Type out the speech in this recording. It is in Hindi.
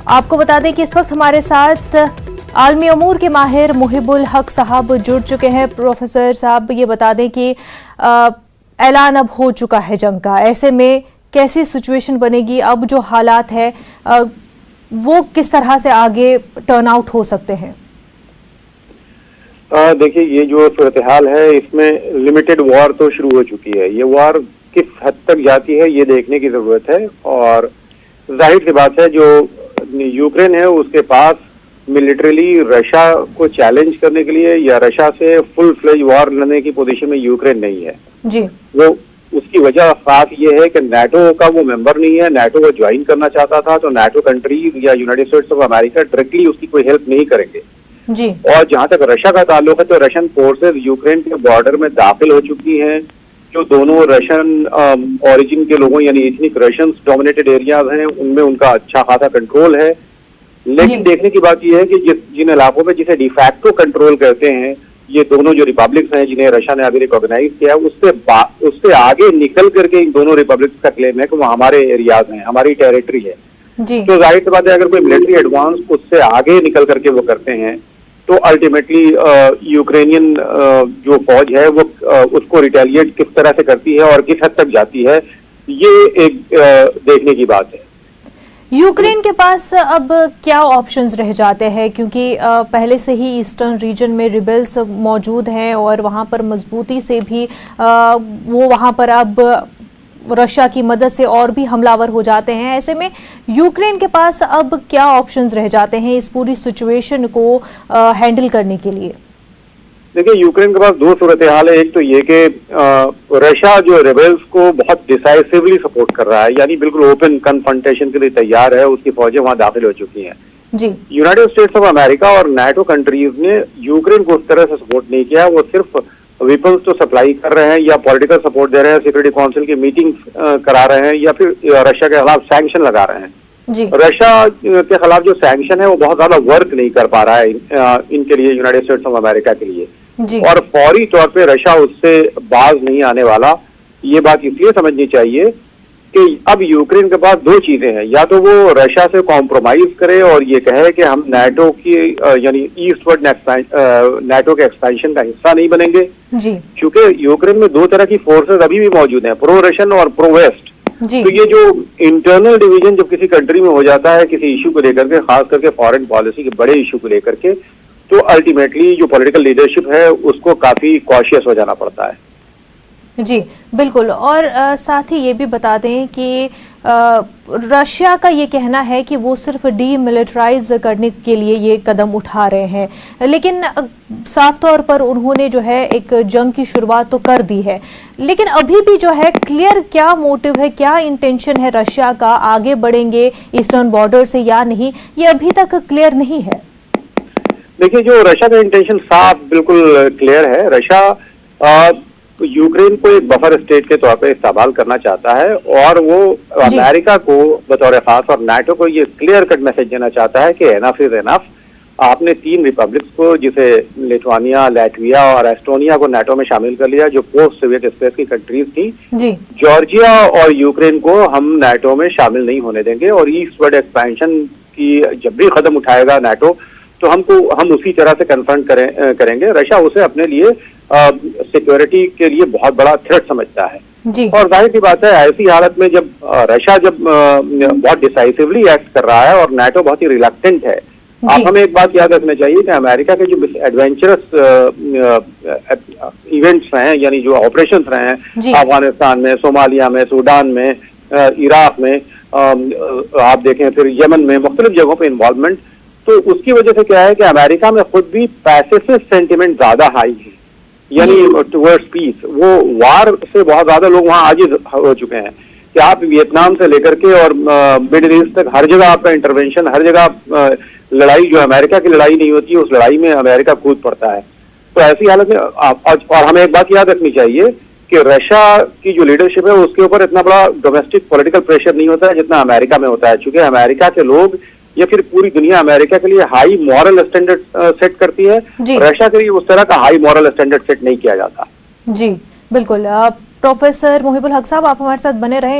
आपको बता दें कि इस वक्त हमारे साथ आलमी अमूर के माहिर मुहिबुल हक साहब जुड़ चुके हैं। प्रोफेसर साहब, ये बता दें कि ऐलान अब हो चुका है जंग का, ऐसे में कैसी सिचुएशन बनेगी? अब जो हालात है वो किस तरह से आगे टर्न आउट हो सकते हैं? देखिए, ये जो सूरत हाल है इसमें लिमिटेड वॉर तो शुरू हो चुकी है। ये वॉर किस हद तक जाती है ये देखने की जरूरत है। और जाहिर सी बात है, जो यूक्रेन है उसके पास मिलिट्रीली रशिया को चैलेंज करने के लिए या रशिया से फुल फ्लेज वॉर लड़ने की पोजीशन में यूक्रेन नहीं है जी। वो उसकी वजह खास ये है कि नाटो का वो मेंबर नहीं है। नाटो को ज्वाइन करना चाहता था तो नाटो कंट्रीज या United states of America directly उसकी कोई हेल्प नहीं करेंगे जी। और जहां तक रशिया का ताल्लुक है तो रशियन फोर्सेस यूक्रेन के बॉर्डर में दाखिल हो चुकी हैं। जो दोनों रशियन ओरिजिन के लोगों यानी एथनिक रशियंस डोमिनेटेड एरियाज हैं उनमें उनका अच्छा खासा कंट्रोल है। लेकिन देखने की बात यह है कि जिन इलाकों में जिसे डिफैक्टो कंट्रोल कहते हैं, ये दोनों जो रिपब्लिक्स हैं जिन्हें रशिया ने अभी रिकॉग्नाइज किया है, उससे आगे निकल करके इन दोनों रिपब्लिक्स का क्लेम है कि वो हमारे एरियाज हैं, हमारी टेरिटरी है जी। तो जाहिर सी बात है, अगर कोई मिलिट्री एडवांस उससे आगे निकल करके वो करते हैं तो अल्टीमेटली यूक्रेनियन जो फौज है वो उसको रिटेलिएट किस तरह से करती है और किस हद तक जाती है, ये एक देखने की बात है। यूक्रेन के पास अब क्या ऑप्शंस रह जाते हैं, क्योंकि पहले से ही ईस्टर्न रीजन में रिबेल्स मौजूद हैं और वहां पर मजबूती से भी वो वहां पर अब रशिया की मदद से और भी हमलावर हो जाते हैं। ऐसे में यूक्रेन के पास अब क्या ऑप्शंस रह जाते हैं इस पूरी सिचुएशन को हैंडल करने के लिए? देखिए, यूक्रेन के पास दो सूरत हाल है। एक तो ये कि रशिया जो रेबेल्स को बहुत डिसाइसिवली सपोर्ट कर रहा है, यानी बिल्कुल ओपन कन्फ्रंटेशन के लिए तैयार है, उसकी फौजें वहां दाखिल हो चुकी हैं जी। यूनाइटेड स्टेट्स ऑफ अमेरिका और नाटो कंट्रीज ने यूक्रेन को उस तरह से सपोर्ट नहीं किया। वो सिर्फ वेपन्स तो सप्लाई कर रहे हैं या पॉलिटिकल सपोर्ट दे रहे हैं, सिक्योरिटी काउंसिल की मीटिंग करा रहे हैं या फिर रशिया के खिलाफ सैंक्शन लगा रहे हैं जी। रशिया के खिलाफ जो सैंक्शन है वो बहुत ज्यादा वर्क नहीं कर पा रहा है इनके लिए, यूनाइटेड स्टेट्स ऑफ अमेरिका के लिए जी। और फौरी तौर पे रशिया उससे बाज नहीं आने वाला। ये बात इसलिए समझनी चाहिए कि अब यूक्रेन के पास दो चीजें हैं, या तो वो रशिया से कॉम्प्रोमाइज करे और ये कहे कि हम नाटो की यानी ईस्टवर्ड नाटो के एक्सपेंशन का हिस्सा नहीं बनेंगे जी। क्योंकि यूक्रेन में दो तरह की फोर्सेस अभी भी मौजूद हैं, प्रो रशियन और प्रो वेस्ट जी। तो ये जो इंटरनल डिवीजन जब किसी कंट्री में हो जाता है किसी इशू को लेकर के, खास करके फॉरेन पॉलिसी के बड़े इशू को लेकर के, तो अल्टीमेटली जो पॉलिटिकल लीडरशिप है उसको काफी कॉशियस हो जाना पड़ता है जी। बिल्कुल। और साथ ही ये भी बता दें कि रशिया का ये कहना है कि वो सिर्फ डीमिलिटराइज करने के लिए ये कदम उठा रहे हैं, लेकिन साफ तौर पर उन्होंने जो है एक जंग की शुरुआत तो कर दी है, लेकिन अभी भी जो है क्लियर क्या मोटिव है, क्या इंटेंशन है रशिया का, आगे बढ़ेंगे ईस्टर्न बॉर्डर से या नहीं, ये अभी तक क्लियर नहीं है। देखिए, जो रशिया का इंटेंशन साफ बिल्कुल क्लियर है। रशिया यूक्रेन को एक बफर स्टेट के तौर पे इस्तेमाल करना चाहता है और वो अमेरिका को बतौर खास और नाटो को ये क्लियर कट मैसेज देना चाहता है कि एनफ इज एनफ। आपने तीन रिपब्लिक्स को, जिसे लिथुआनिया, लैटविया और एस्टोनिया को नाटो में शामिल कर लिया, जो पोस्ट सोवियत स्पेस की कंट्रीज थी जी। जॉर्जिया और यूक्रेन को हम नाटो में शामिल नहीं होने देंगे और ईस्टवर्ड एक्सपेंशन की जब भी कदम उठाएगा नाटो तो हम उसी तरह से कन्फ्रंट करेंगे। रशिया उसे अपने लिए सिक्योरिटी के लिए बहुत बड़ा थ्रेट समझता है जी। और जाहिर सी बात है, ऐसी हालत में जब रशिया बहुत डिसाइसिवली एक्ट कर रहा है और नाटो बहुत ही रिलक्टेंट है, आप हमें एक बात याद रखना चाहिए कि अमेरिका के जो एडवेंचरस इवेंट्स रहे हैं, यानी जो ऑपरेशन रहे हैं अफगानिस्तान में, सोमालिया में, सूडान में, इराक में, आप देखें फिर यमन में, मुख्तलिफ जगहों पर इन्वॉल्वमेंट, तो उसकी वजह से क्या है कि अमेरिका में खुद भी पैसिफिस्ट सेंटिमेंट ज्यादा हाई है, यानी टुवर्ड्स पीस। वो वार से बहुत ज्यादा लोग वहां आजिज हो चुके हैं कि आप वियतनाम से लेकर के और मिडिल ईस्ट तक हर जगह आपका इंटरवेंशन, हर जगह लड़ाई, जो अमेरिका की लड़ाई नहीं होती है उस लड़ाई में अमेरिका कूद पड़ता है। तो ऐसी हालत में और हमें एक बात याद रखनी चाहिए कि रशिया की जो लीडरशिप है उसके ऊपर इतना बड़ा डोमेस्टिक पॉलिटिकल प्रेशर नहीं होता है जितना अमेरिका में होता है, क्योंकि अमेरिका के लोग या फिर पूरी दुनिया अमेरिका के लिए हाई मॉरल स्टैंडर्ड सेट करती है, रशिया के लिए उस तरह का हाई मॉरल स्टैंडर्ड सेट नहीं किया जाता जी। बिल्कुल। प्रोफेसर मुहिबुल हक साहब, आप हमारे साथ बने रहे।